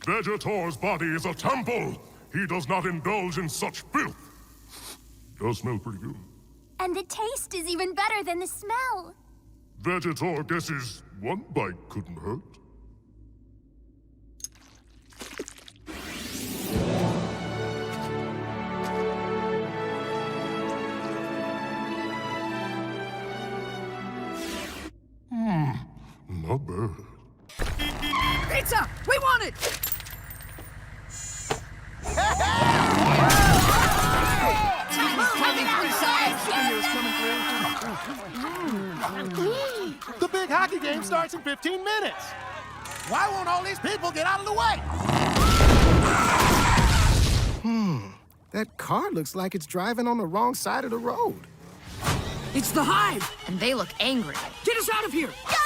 Vegetor's body is a temple. He does not indulge in such filth. Does smell pretty good. And the taste is even better than the smell. Vegetor guesses one bite couldn't hurt. Not bad. Pizza! We want it! The big hockey game starts in 15 minutes. Why won't all these people get out of the way? That car looks like it's driving on the wrong side of the road. It's the Hive! And they look angry. Get us out of here! Go!